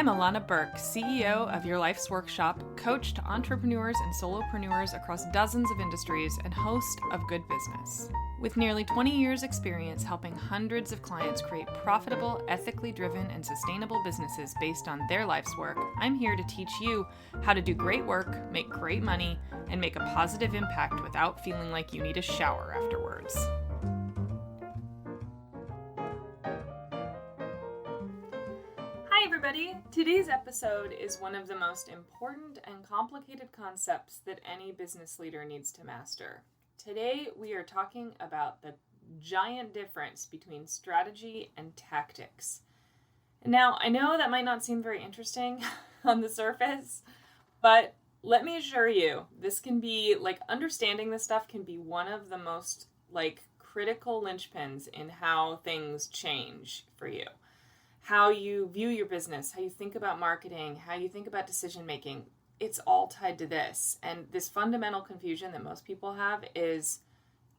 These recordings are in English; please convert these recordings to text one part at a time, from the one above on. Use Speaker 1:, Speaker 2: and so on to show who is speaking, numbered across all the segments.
Speaker 1: Illana Burk, CEO of Your Life's Workshop, coach to entrepreneurs and solopreneurs across dozens of industries, and host of Good Business. With nearly 20 years' experience helping hundreds of clients create profitable, ethically driven, and sustainable businesses based on their life's work, I'm here to teach you how to do great work, make great money, and make a positive impact without feeling like you need a shower afterwards. Hi everybody! Today's episode is one of the most important and complicated concepts that any business leader needs to master. Today we are talking about the giant difference between strategy and tactics. Now, I know that might not seem very interesting on the surface, but let me assure you, this can be, understanding this stuff can be one of the most, critical linchpins in how things change for you. How you view your business, how you think about marketing, how you think about decision making, it's all tied to this. And this fundamental confusion that most people have is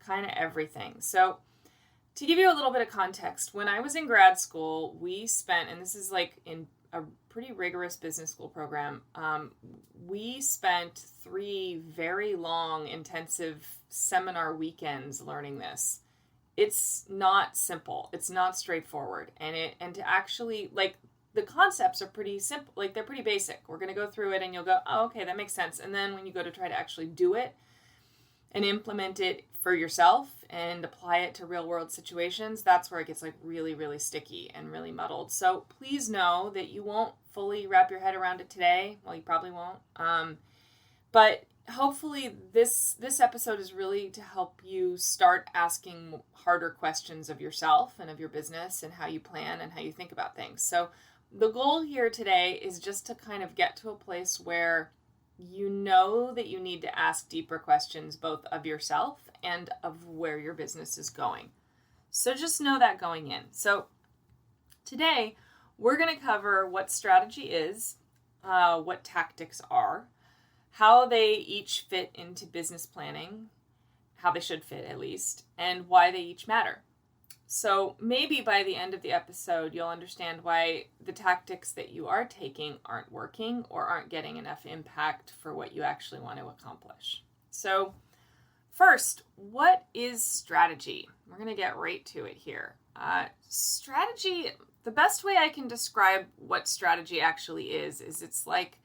Speaker 1: kind of everything. So to give you a little bit of context, when I was in grad school, we spent, and this is in a pretty rigorous business school program, we spent 3 very long, intensive seminar weekends learning this. It's not simple. It's not straightforward. And to actually, the concepts are pretty simple. They're pretty basic. We're going to go through it and you'll go, oh, okay, that makes sense. And then when you go to try to actually do it and implement it for yourself and apply it to real world situations, that's where it gets really, really sticky and really muddled. So please know that you won't fully wrap your head around it today. Well, you probably won't. But hopefully this episode is really to help you start asking harder questions of yourself and of your business and how you plan and how you think about things. So the goal here today is just to kind of get to a place where you know that you need to ask deeper questions both of yourself and of where your business is going. So just know that going in. So today we're going to cover what strategy is, what tactics are, how they each fit into business planning, how they should fit at least, and why they each matter. So maybe by the end of the episode, you'll understand why the tactics that you are taking aren't working or aren't getting enough impact for what you actually want to accomplish. So first, what is strategy? We're going to get right to it here. Strategy, the best way I can describe what strategy actually is it's like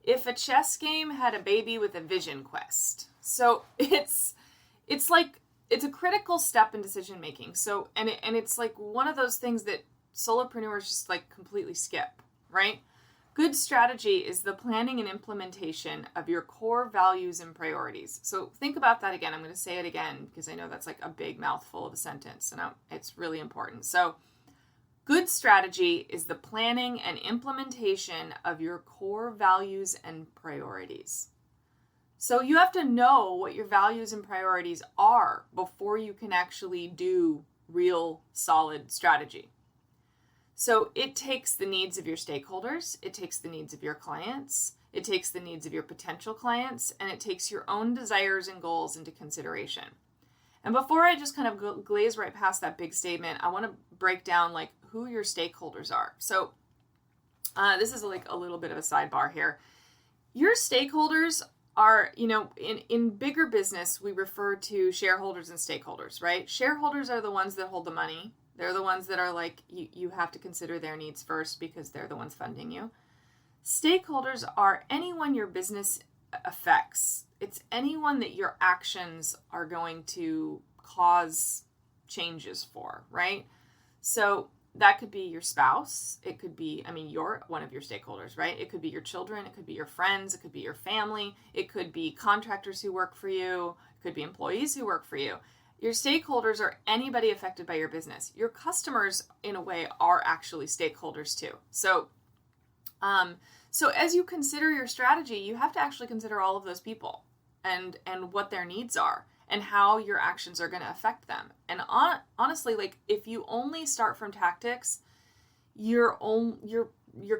Speaker 1: if a chess game had a baby with a vision quest. So it's a critical step in decision making. So, and it's one of those things that solopreneurs just completely skip, right? Good strategy is the planning and implementation of your core values and priorities. So think about that again. I'm going to say it again because I know that's a big mouthful of a sentence and it's really important. So good strategy is the planning and implementation of your core values and priorities. So you have to know what your values and priorities are before you can actually do real solid strategy. So it takes the needs of your stakeholders, it takes the needs of your clients, it takes the needs of your potential clients, and it takes your own desires and goals into consideration. And before I just kind of glaze right past that big statement, I want to break down who your stakeholders are. So this is a little bit of a sidebar here. Your stakeholders are, in bigger business, we refer to shareholders and stakeholders, right? Shareholders are the ones that hold the money. They're the ones that are you have to consider their needs first because they're the ones funding you. Stakeholders are anyone your business affects. It's anyone that your actions are going to cause changes for, right? So that could be your spouse. It could be, you're one of your stakeholders, right? It could be your children. It could be your friends. It could be your family. It could be contractors who work for you. It could be employees who work for you. Your stakeholders are anybody affected by your business. Your customers, in a way, are actually stakeholders too. So as you consider your strategy, you have to actually consider all of those people and what their needs are and how your actions are going to affect them. And honestly, if you only start from tactics, you're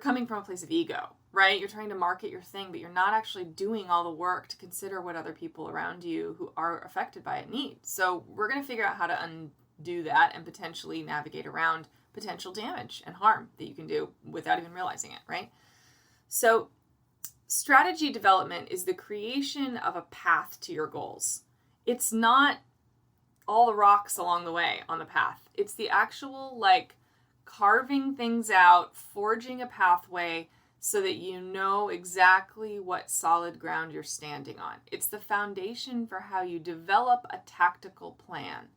Speaker 1: coming from a place of ego, right? You're trying to market your thing, but you're not actually doing all the work to consider what other people around you who are affected by it need. So we're going to figure out how to undo that and potentially navigate around potential damage and harm that you can do without even realizing it, right? So strategy development is the creation of a path to your goals. It's not all the rocks along the way on the path. It's the actual carving things out, forging a pathway so that you know exactly what solid ground you're standing on. It's the foundation for how you develop a tactical plan.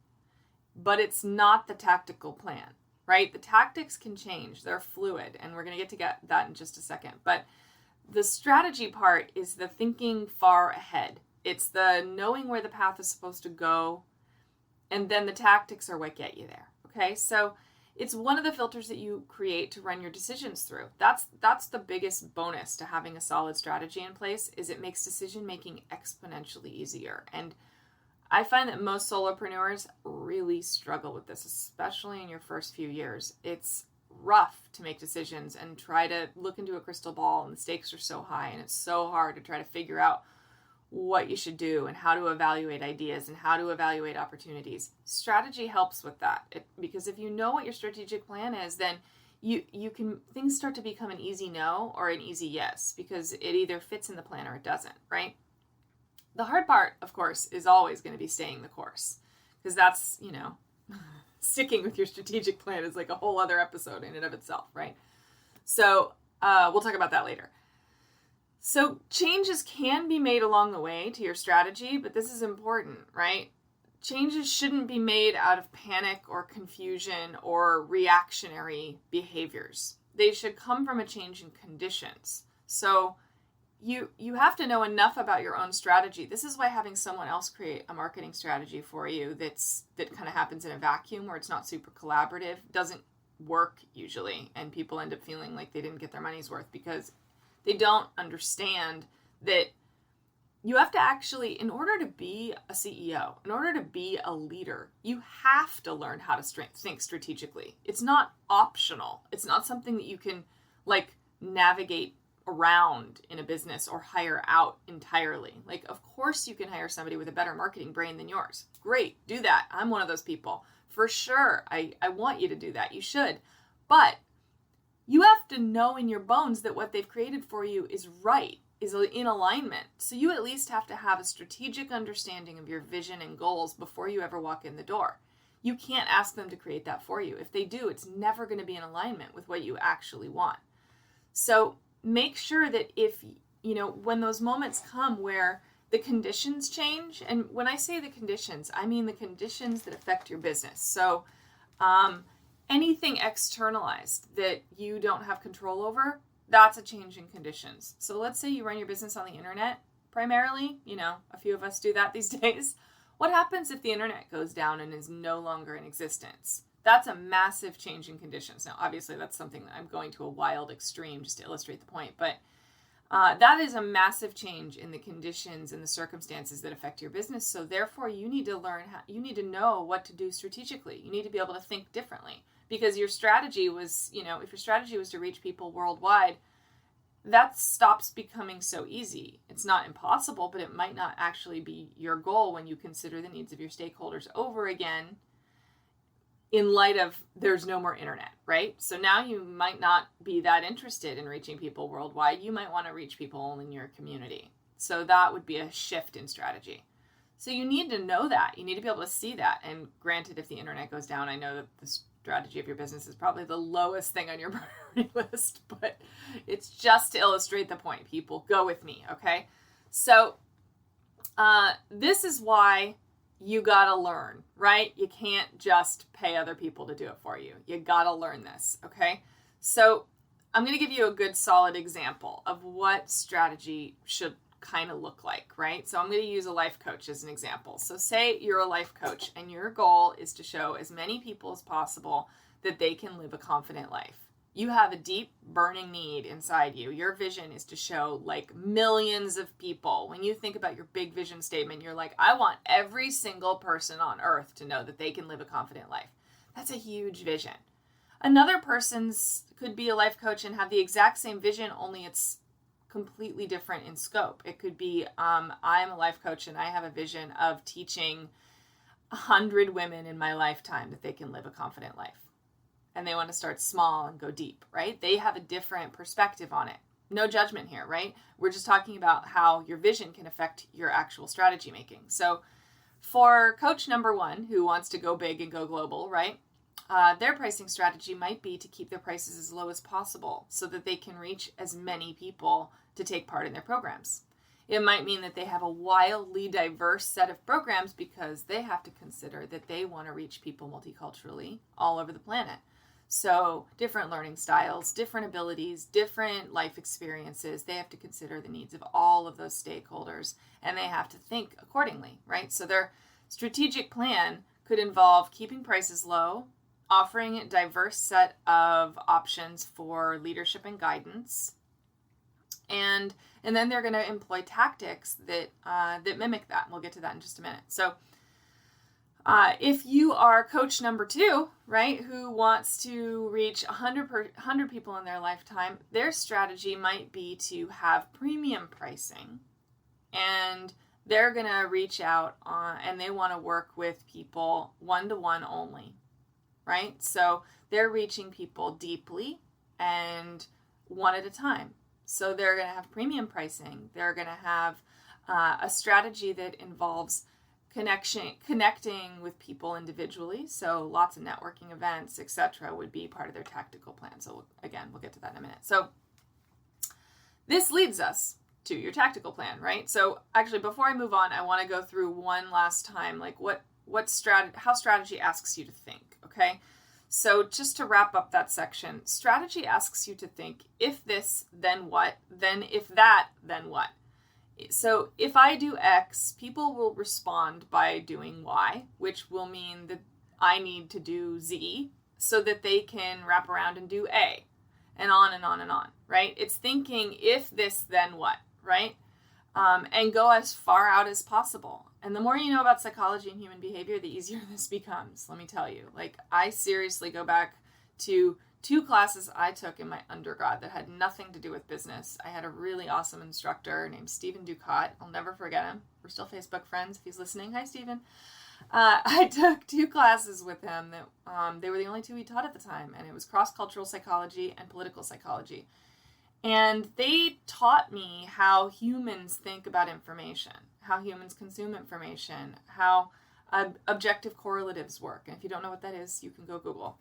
Speaker 1: But it's not the tactical plan, right? The tactics can change. They're fluid, and we're going to get to that in just a second. But the strategy part is the thinking far ahead. It's the knowing where the path is supposed to go, and then the tactics are what get you there, okay? So it's one of the filters that you create to run your decisions through. That's the biggest bonus to having a solid strategy in place, is it makes decision-making exponentially easier. And I find that most solopreneurs really struggle with this, especially in your first few years. It's rough to make decisions and try to look into a crystal ball, and the stakes are so high, and it's so hard to try to figure out what you should do and how to evaluate ideas and how to evaluate opportunities. Strategy helps with that, because if you know what your strategic plan is, then things start to become an easy no or an easy yes, because it either fits in the plan or it doesn't, right? The hard part, of course, is always going to be staying the course, because that's, sticking with your strategic plan is like a whole other episode in and of itself, right? So we'll talk about that later. So changes can be made along the way to your strategy, but this is important, right? Changes shouldn't be made out of panic or confusion or reactionary behaviors. They should come from a change in conditions. So you have to know enough about your own strategy. This is why having someone else create a marketing strategy for you that kind of happens in a vacuum, where it's not super collaborative, doesn't work usually, and people end up feeling like they didn't get their money's worth because they don't understand that you have to actually, in order to be a CEO, in order to be a leader, you have to learn how to think strategically. It's not optional. It's not something that you can navigate around in a business or hire out entirely. Of course you can hire somebody with a better marketing brain than yours. Great, do that. I'm one of those people. For sure, I want you to do that. You should. But you have to know in your bones that what they've created for you is right, is in alignment. So you at least have to have a strategic understanding of your vision and goals before you ever walk in the door. You can't ask them to create that for you. If they do, it's never going to be in alignment with what you actually want. So make sure that when those moments come where the conditions change, and when I say the conditions, I mean the conditions that affect your business. So anything externalized that you don't have control over, that's a change in conditions. So let's say you run your business on the internet primarily, a few of us do that these days. What happens if the internet goes down and is no longer in existence? That's a massive change in conditions. Now, obviously, that's something that I'm going to a wild extreme just to illustrate the point, but that is a massive change in the conditions and the circumstances that affect your business. So therefore, you need to you need to know what to do strategically. You need to be able to think differently, because your strategy was, if your strategy was to reach people worldwide, that stops becoming so easy. It's not impossible, but it might not actually be your goal when you consider the needs of your stakeholders over again, in light of there's no more internet, right? So now you might not be that interested in reaching people worldwide. You might want to reach people only in your community. So that would be a shift in strategy. So you need to know that. You need to be able to see that. And granted, if the internet goes down, I know that the strategy of your business is probably the lowest thing on your priority list, but it's just to illustrate the point. People, go with me, okay? So this is why you gotta learn, right? You can't just pay other people to do it for you. You gotta learn this, okay? So I'm gonna give you a good solid example of what strategy should kind of look like, right? So I'm gonna use a life coach as an example. So say you're a life coach and your goal is to show as many people as possible that they can live a confident life. You have a deep burning need inside you. Your vision is to show millions of people. When you think about your big vision statement, you're like, I want every single person on earth to know that they can live a confident life. That's a huge vision. Another person's could be a life coach and have the exact same vision, only it's completely different in scope. It could be, I'm a life coach and I have a vision of teaching 100 women in my lifetime that they can live a confident life. And they want to start small and go deep, right? They have a different perspective on it. No judgment here, right? We're just talking about how your vision can affect your actual strategy making. So for coach number 1 who wants to go big and go global, right? Their pricing strategy might be to keep their prices as low as possible so that they can reach as many people to take part in their programs. It might mean that they have a wildly diverse set of programs because they have to consider that they want to reach people multiculturally all over the planet. So different learning styles, different abilities, different life experiences. They have to consider the needs of all of those stakeholders, and they have to think accordingly, right? So their strategic plan could involve keeping prices low, offering a diverse set of options for leadership and guidance, and then they're going to employ tactics that mimic that. And we'll get to that in just a minute. So if you are coach number 2, right, who wants to reach 100 people in their lifetime, their strategy might be to have premium pricing, and they're going to reach out and they want to work with people one-to-one only, right? So they're reaching people deeply and one at a time. So they're going to have premium pricing. They're going to have a strategy that involves connecting with people individually. So lots of networking events, etc., would be part of their tactical plan. So again, we'll get to that in a minute. So this leads us to your tactical plan, right? So actually, before I move on, I want to go through one last time, like how strategy asks you to think. Okay. So just to wrap up that section, strategy asks you to think, if this, then what? Then if that, then what? So if I do X, people will respond by doing Y, which will mean that I need to do Z so that they can wrap around and do A, and on and on and on, right? It's thinking, if this, then what, right? And go as far out as possible. And the more you know about psychology and human behavior, the easier this becomes, let me tell you. Like, I seriously go back to 2 classes I took in my undergrad that had nothing to do with business. I had a really awesome instructor named Stephen Ducat. I'll never forget him. We're still Facebook friends if he's listening. Hi, Stephen. I took 2 classes with him that they were the only 2 he taught at the time, and it was cross-cultural psychology and political psychology. And they taught me how humans think about information, how humans consume information, how objective correlatives work. And if you don't know what that is, you can go Google.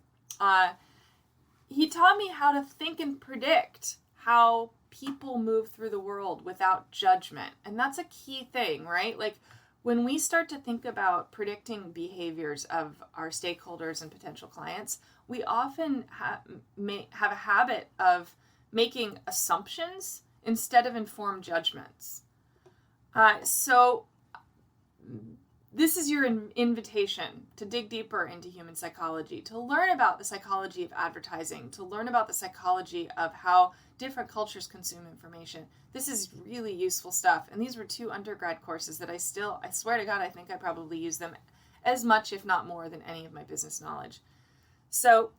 Speaker 1: He taught me how to think and predict how people move through the world without judgment. And that's a key thing, right? Like, when we start to think about predicting behaviors of our stakeholders and potential clients, we often have a habit of making assumptions instead of informed judgments. So this is your invitation to dig deeper into human psychology, to learn about the psychology of advertising, to learn about the psychology of how different cultures consume information. This is really useful stuff. And these were 2 undergrad courses that I swear to God, I think I probably use them as much, if not more, than any of my business knowledge. So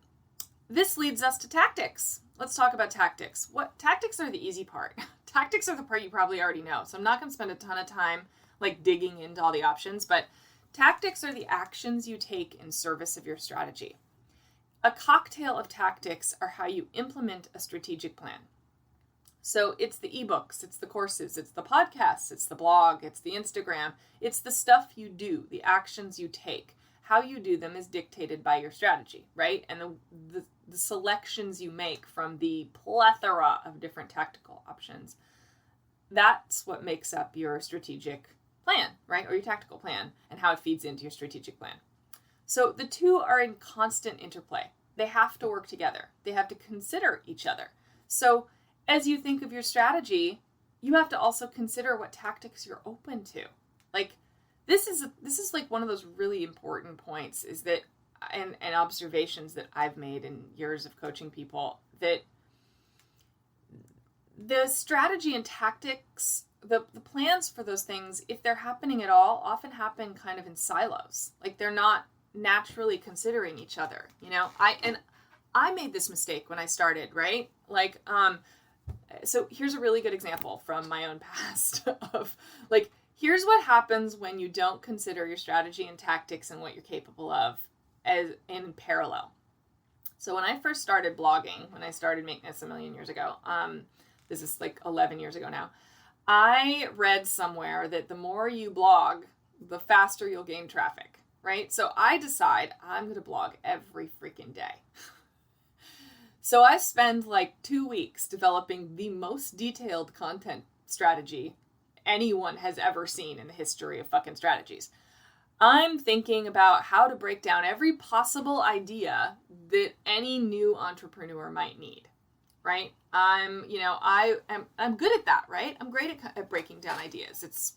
Speaker 1: this leads us to tactics. Let's talk about tactics. Tactics are the easy part. Tactics are the part you probably already know. So I'm not going to spend a ton of time like digging into all the options, but tactics are the actions you take in service of your strategy. A cocktail of tactics are how you implement a strategic plan. So it's the ebooks, it's the courses, it's the podcasts, it's the blog, it's the Instagram, it's the stuff you do, the actions you take. How you do them is dictated by your strategy, right? And the selections you make from the plethora of different tactical options. That's what makes up your strategic plan, right? Or your tactical plan, and how it feeds into your strategic plan. So the 2 are in constant interplay. They have to work together. They have to consider each other. So as you think of your strategy, you have to also consider what tactics you're open to. Like, this is like one of those really important points, is that, and observations that I've made in years of coaching people, that the strategy and tactics, the plans for those things, if they're happening at all, often happen kind of in silos. Like, they're not naturally considering each other, you know? I made this mistake when I started, right? Like, so here's a really good example from my own past of, like, here's what happens when you don't consider your strategy and tactics and what you're capable of as in parallel. So when I first started blogging, when I started making this a million years ago, this is like 11 years ago now, I read somewhere that the more you blog, the faster you'll gain traffic, right? So I decide I'm going to blog every freaking day. So I spend like 2 weeks developing the most detailed content strategy anyone has ever seen in the history of fucking strategies. I'm thinking about how to break down every possible idea that any new entrepreneur might need, right? I'm good at that, right? I'm great at breaking down ideas. It's,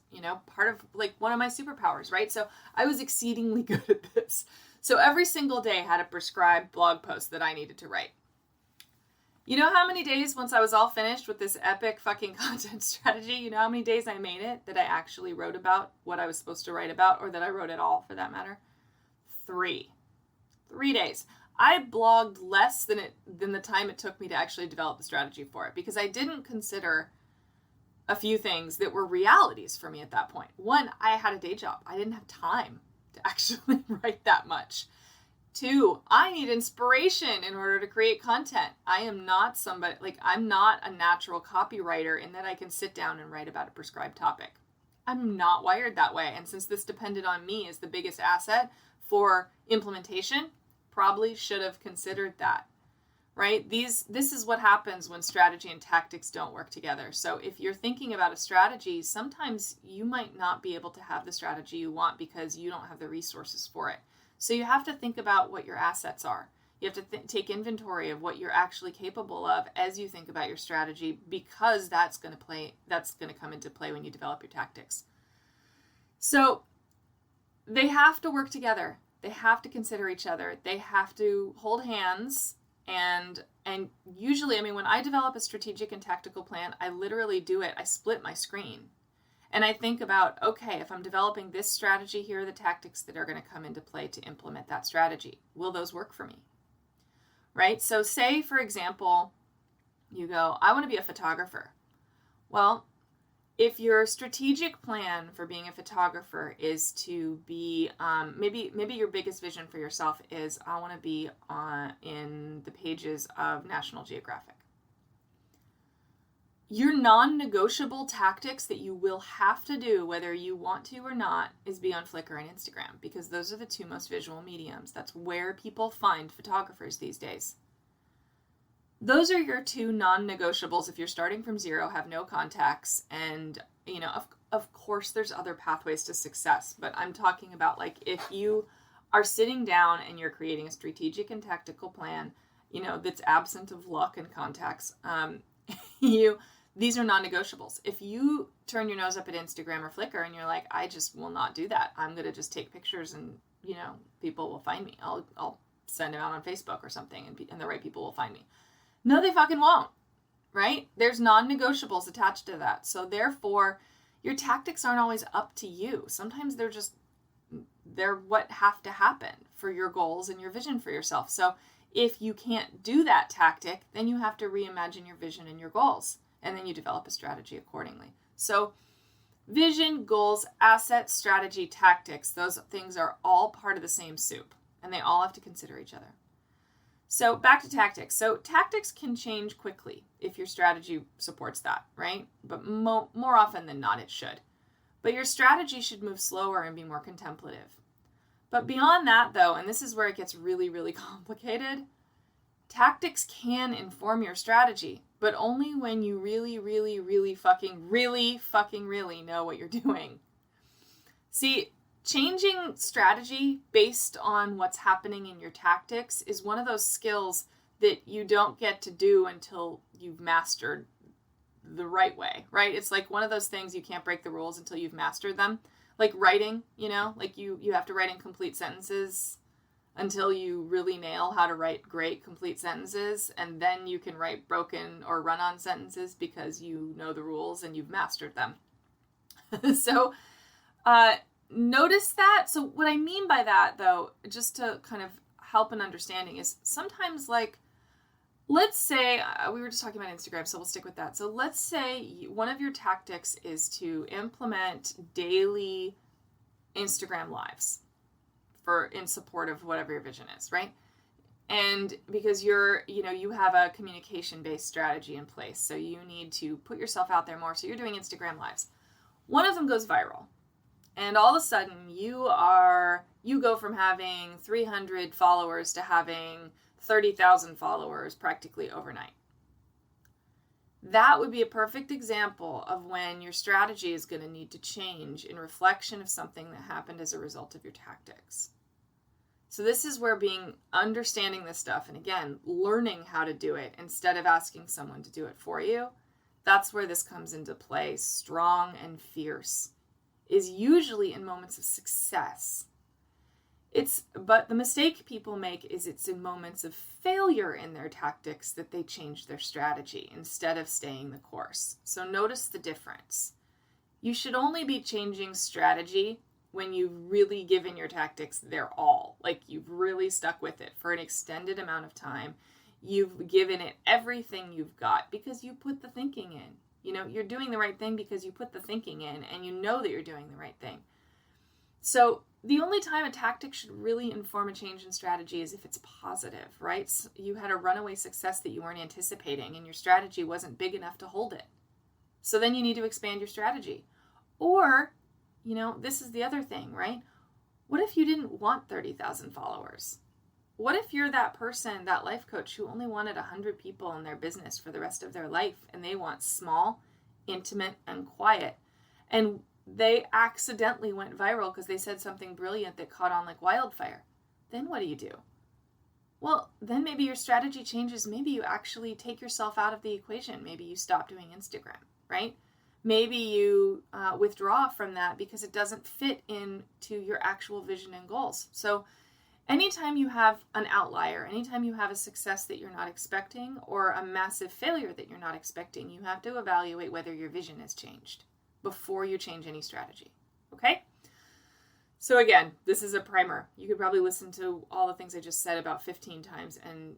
Speaker 1: part of like one of my superpowers, right? So I was exceedingly good at this. So every single day had a prescribed blog post that I needed to write. You know how many days once I was all finished with this epic fucking content strategy, you know how many days I made it that I actually wrote about what I was supposed to write about, or that I wrote at all for that matter? 3 days. I blogged less than the time it took me to actually develop the strategy for it, because I didn't consider a few things that were realities for me at that point. 1, I had a day job. I didn't have time to actually write that much. 2, I need inspiration in order to create content. I am not I'm not a natural copywriter in that I can sit down and write about a prescribed topic. I'm not wired that way. And since this depended on me as the biggest asset for implementation, probably should have considered that, right? This is what happens when strategy and tactics don't work together. So if you're thinking about a strategy, sometimes you might not be able to have the strategy you want because you don't have the resources for it. So you have to think about what your assets are. You have to take inventory of what you're actually capable of as you think about your strategy, because that's going to come into play when you develop your tactics. So they have to work together. They have to consider each other. They have to hold hands. And usually, when I develop a strategic and tactical plan, I literally do it. I split my screen. And I think about, okay, if I'm developing this strategy, here are the tactics that are going to come into play to implement that strategy. Will those work for me? Right? So say, for example, you go, I want to be a photographer. Well, if your strategic plan for being a photographer is to be, maybe your biggest vision for yourself is, I want to be in the pages of National Geographic. Your non-negotiable tactics that you will have to do, whether you want to or not, is be on Flickr and Instagram, because those are the 2 most visual mediums. That's where people find photographers these days. Those are your 2 non-negotiables if you're starting from zero, have no contacts, and, of course there's other pathways to success, but I'm talking about like if you are sitting down and you're creating a strategic and tactical plan, that's absent of luck and contacts, these are non-negotiables. If you turn your nose up at Instagram or Flickr and you're like, I just will not do that. I'm going to just take pictures and, people will find me. I'll send them out on Facebook or something and the right people will find me. No, they fucking won't, right? There's non-negotiables attached to that. So therefore, your tactics aren't always up to you. Sometimes they're what have to happen for your goals and your vision for yourself. So if you can't do that tactic, then you have to reimagine your vision and your goals. And then you develop a strategy accordingly. So vision, goals, assets, strategy, tactics, those things are all part of the same soup. And they all have to consider each other. So back to tactics. So tactics can change quickly if your strategy supports that, right? But more often than not, it should. But your strategy should move slower and be more contemplative. But beyond that, though, and this is where it gets really, really complicated, tactics can inform your strategy, but only when you really, really, really fucking really know what you're doing. See, changing strategy based on what's happening in your tactics is one of those skills that you don't get to do until you've mastered the right way, right? It's like one of those things you can't break the rules until you've mastered them. Like writing, like you have to write in complete sentences until you really nail how to write great complete sentences, and then you can write broken or run-on sentences because you know the rules and you've mastered them. So notice that. So what I mean by that, though, just to kind of help an understanding, is sometimes, like, let's say, we were just talking about Instagram, so we'll stick with that. So let's say one of your tactics is to implement daily Instagram lives in support of whatever your vision is, right? And because you have a communication-based strategy in place, so you need to put yourself out there more. So you're doing Instagram lives. One of them goes viral. And all of a sudden you go from having 300 followers to having 30,000 followers practically overnight. That would be a perfect example of when your strategy is going to need to change in reflection of something that happened as a result of your tactics. So this is where understanding this stuff, and again, learning how to do it instead of asking someone to do it for you, that's where this comes into play, strong and fierce, is usually in moments of success. But the mistake people make is it's in moments of failure in their tactics that they change their strategy instead of staying the course. So notice the difference. You should only be changing strategy when you've really given your tactics their all. Like you've really stuck with it for an extended amount of time. You've given it everything you've got because you put the thinking in. You're doing the right thing because you put the thinking in and you know that you're doing the right thing. So the only time a tactic should really inform a change in strategy is if it's positive, right? So you had a runaway success that you weren't anticipating and your strategy wasn't big enough to hold it. So then you need to expand your strategy. Or, this is the other thing, right? What if you didn't want 30,000 followers? What if you're that person, that life coach who only wanted 100 people in their business for the rest of their life and they want small, intimate, and quiet? And they accidentally went viral because they said something brilliant that caught on like wildfire. Then what do? Well, then maybe your strategy changes. Maybe you actually take yourself out of the equation. Maybe you stop doing Instagram, right? Maybe you withdraw from that because it doesn't fit into your actual vision and goals. So anytime you have an outlier, anytime you have a success that you're not expecting or a massive failure that you're not expecting, you have to evaluate whether your vision has changed before you change any strategy. Okay? So again, this is a primer. You could probably listen to all the things I just said about 15 times and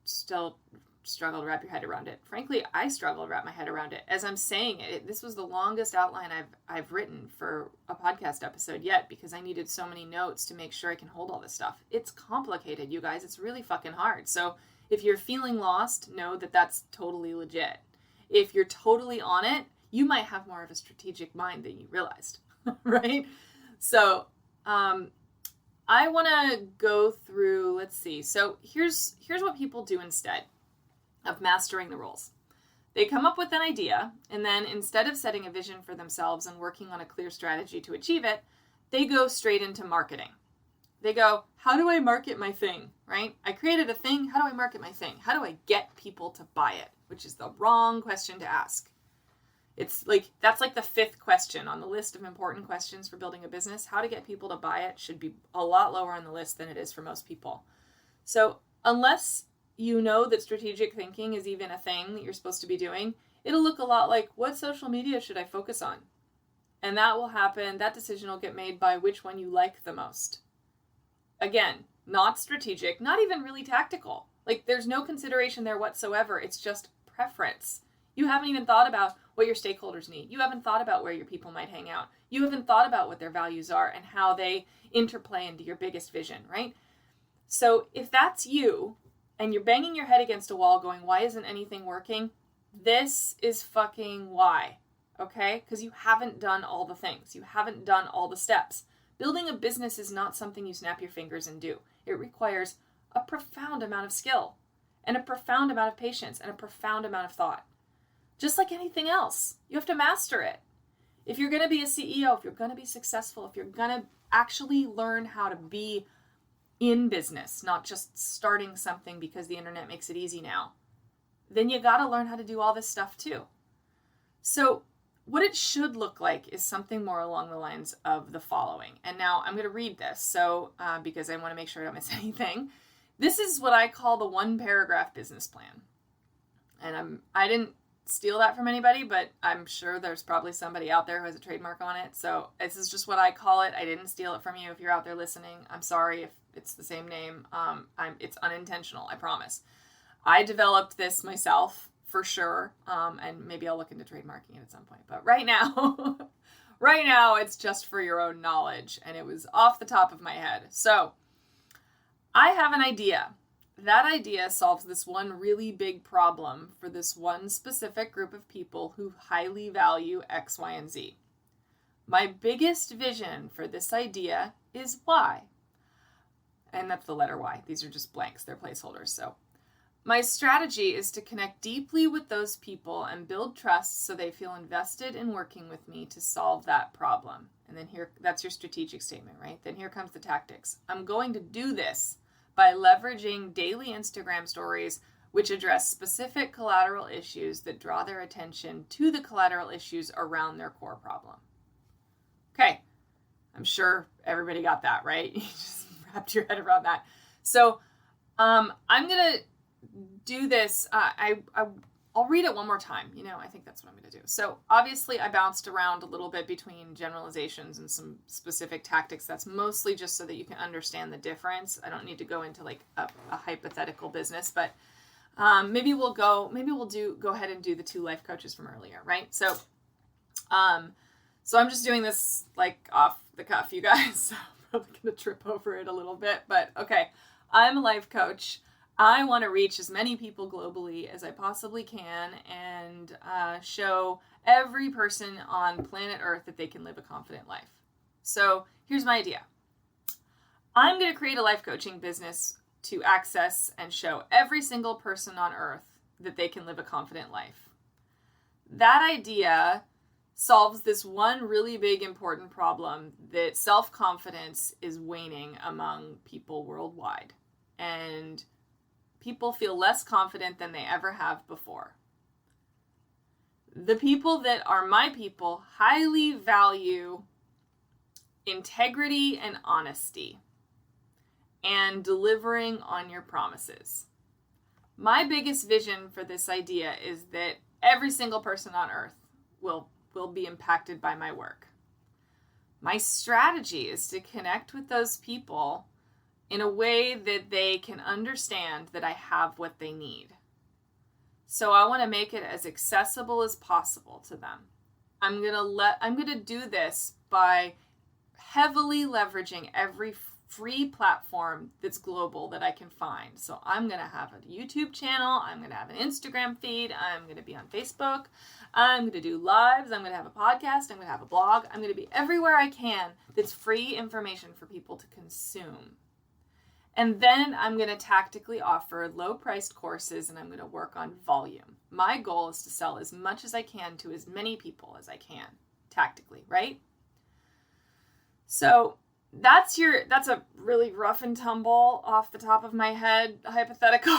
Speaker 1: still struggle to wrap your head around it. Frankly, I struggle to wrap my head around it. As I'm saying it, this was the longest outline I've written for a podcast episode yet because I needed so many notes to make sure I can hold all this stuff. It's complicated, you guys. It's really fucking hard. So if you're feeling lost, know that that's totally legit. If you're totally on it, you might have more of a strategic mind than you realized, right? So I want to go through, let's see. So here's what people do instead of mastering the rules. They come up with an idea, and then instead of setting a vision for themselves and working on a clear strategy to achieve it, they go straight into marketing. They go, how do I market my thing, right? I created a thing. How do I market my thing? How do I get people to buy it? Which is the wrong question to ask. It's like, that's like the 5th question on the list of important questions for building a business. How to get people to buy it should be a lot lower on the list than it is for most people. So unless you know that strategic thinking is even a thing that you're supposed to be doing, it'll look a lot like, what social media should I focus on? And that will happen. That decision will get made by which one you like the most. Again, not strategic, not even really tactical. Like there's no consideration there whatsoever. It's just preference. You haven't even thought about what your stakeholders need. You haven't thought about where your people might hang out. You haven't thought about what their values are and how they interplay into your biggest vision, right? So if that's you and you're banging your head against a wall going, why isn't anything working? This is fucking why, okay? Because you haven't done all the things. You haven't done all the steps. Building a business is not something you snap your fingers and do. It requires a profound amount of skill and a profound amount of patience and a profound amount of thought. Just like anything else, you have to master it. If you're going to be a CEO, if you're going to be successful, if you're going to actually learn how to be in business, not just starting something because the internet makes it easy now, then you got to learn how to do all this stuff too. So what it should look like is something more along the lines of the following. And now I'm going to read this so because I want to make sure I don't miss anything. This is what I call the 1-paragraph business plan. And I didn't steal that from anybody, but I'm sure there's probably somebody out there who has a trademark on it. So this is just what I call it. I didn't steal it from you. If you're out there listening, I'm sorry if it's the same name. It's unintentional, I promise. I developed this myself for sure. And maybe I'll look into trademarking it at some point. But right now, it's just for your own knowledge. And it was off the top of my head. So I have an idea. that idea solves this one really big problem for this one specific group of people who highly value X, Y, and Z. My biggest vision for this idea is Y. And that's the letter Y. These are just blanks. They're placeholders. So my strategy is to connect deeply with those people and build trust so they feel invested in working with me to solve that problem. And then that's your strategic statement, right? Then here comes the tactics. I'm going to do this by leveraging daily Instagram stories which address specific collateral issues that draw their attention to the collateral issues around their core problem. Okay, I'm sure everybody got that, right? You just wrapped your head around that. So I'm going to do this. I'll read it one more time. I think that's what I'm going to do. So obviously I bounced around a little bit between generalizations and some specific tactics. That's mostly just so that you can understand the difference. I don't need to go into like a hypothetical business, but maybe we'll go ahead and do the 2 life coaches from earlier, right? So I'm just doing this like off the cuff, you guys. So I'm probably going to trip over it a little bit, but okay. I'm a life coach. I want to reach as many people globally as I possibly can and show every person on planet Earth that they can live a confident life. So here's my idea. I'm going to create a life coaching business to access and show every single person on Earth that they can live a confident life. That idea solves this one really big important problem that self-confidence is waning among people worldwide. And people feel less confident than they ever have before. The people that are my people highly value integrity and honesty and delivering on your promises. My biggest vision for this idea is that every single person on Earth will be impacted by my work. My strategy is to connect with those people in a way that they can understand that I have what they need. So I want to make it as accessible as possible to them. I'm going to do this by heavily leveraging every free platform that's global that I can find. So I'm going to have a YouTube channel. I'm going to have an Instagram feed. I'm going to be on Facebook. I'm going to do lives. I'm going to have a podcast. I'm going to have a blog. I'm going to be everywhere I can that's free information for people to consume. And then I'm going to tactically offer low-priced courses and I'm going to work on volume. My goal is to sell as much as I can to as many people as I can, tactically, right? So that's a really rough and tumble off the top of my head hypothetical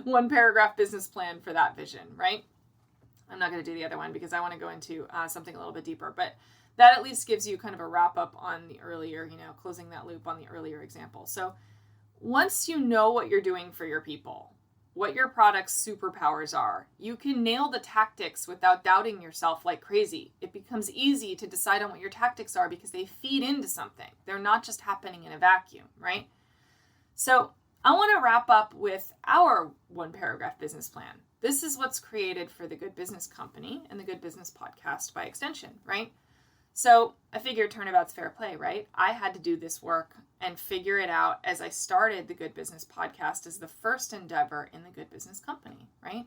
Speaker 1: 1-paragraph business plan for that vision, right? I'm not going to do the other one because I want to go into something a little bit deeper, but that at least gives you kind of a wrap up on the earlier, closing that loop on the earlier example. So once you know what you're doing for your people, what your product's superpowers are, you can nail the tactics without doubting yourself like crazy. It becomes easy to decide on what your tactics are because they feed into something. They're not just happening in a vacuum, right? So I want to wrap up with our 1-paragraph business plan. This is what's created for the Good Business Company and the Good Business Podcast by extension, right? So I figured turnabout's fair play, right? I had to do this work and figure it out as I started the Good Business Podcast as the first endeavor in the Good Business Company, right?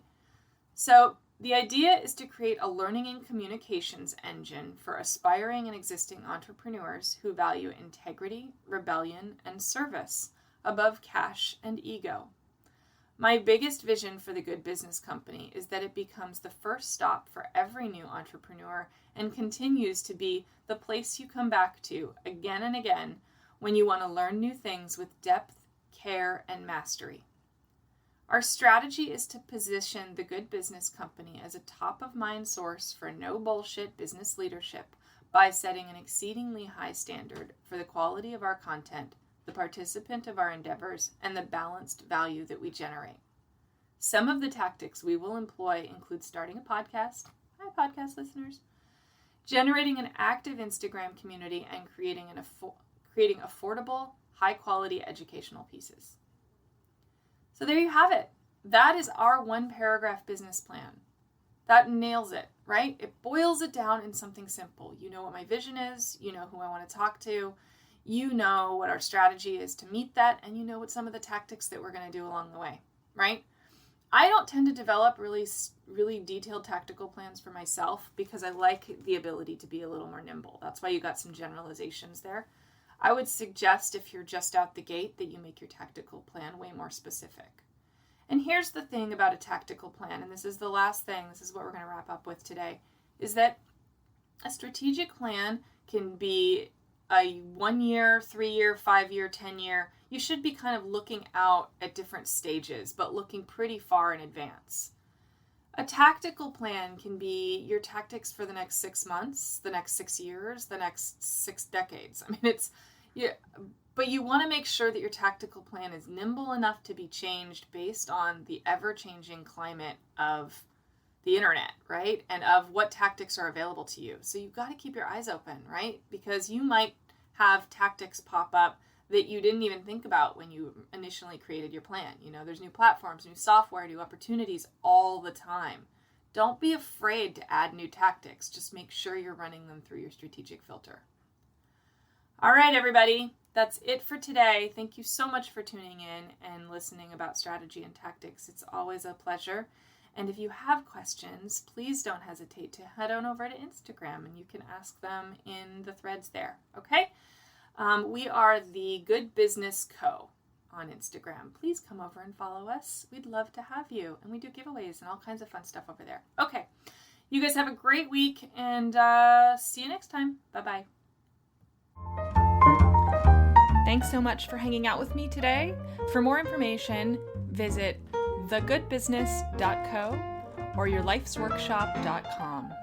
Speaker 1: So the idea is to create a learning and communications engine for aspiring and existing entrepreneurs who value integrity, rebellion, and service above cash and ego. My biggest vision for the Good Business Company is that it becomes the first stop for every new entrepreneur and continues to be the place you come back to again and again when you want to learn new things with depth, care, and mastery. Our strategy is to position the Good Business Company as a top-of-mind source for no bullshit business leadership by setting an exceedingly high standard for the quality of our content, the participant of our endeavors, and the balanced value that we generate. Some of the tactics we will employ include starting a podcast, hi podcast listeners, generating an active Instagram community, and creating affordable, high-quality educational pieces. So there you have it. That is our 1-paragraph business plan. That nails it, right? It boils it down in something simple. You know what my vision is. You know who I want to talk to. you know what our strategy is to meet that, and you know what some of the tactics that we're going to do along the way, right? I don't tend to develop really detailed tactical plans for myself because I like the ability to be a little more nimble. That's why you got some generalizations there. I would suggest if you're just out the gate that you make your tactical plan way more specific. And here's the thing about a tactical plan, and this is the last thing, this is what we're going to wrap up with today, is that a strategic plan can be a 1 year, 3 year, 5 year, 10 year. You should be kind of looking out at different stages, but looking pretty far in advance. A tactical plan can be your tactics for the next 6 months, the next 6 years, the next 6 decades. I mean, but you want to make sure that your tactical plan is nimble enough to be changed based on the ever-changing climate of the internet, right? And of what tactics are available to you. So you've got to keep your eyes open, right? Because you might have tactics pop up that you didn't even think about when you initially created your plan. There's new platforms, new software, new opportunities all the time. Don't be afraid to add new tactics. Just make sure you're running them through your strategic filter. All right, everybody. That's it for today. Thank you so much for tuning in and listening about strategy and tactics. It's always a pleasure. And if you have questions, please don't hesitate to head on over to Instagram and you can ask them in the threads there. Okay? We are the Good Business Co. on Instagram. Please come over and follow us. We'd love to have you. And we do giveaways and all kinds of fun stuff over there. Okay. You guys have a great week and see you next time. Bye-bye. Thanks so much for hanging out with me today. For more information, visit thegoodbusiness.co or yourlifesworkshop.com.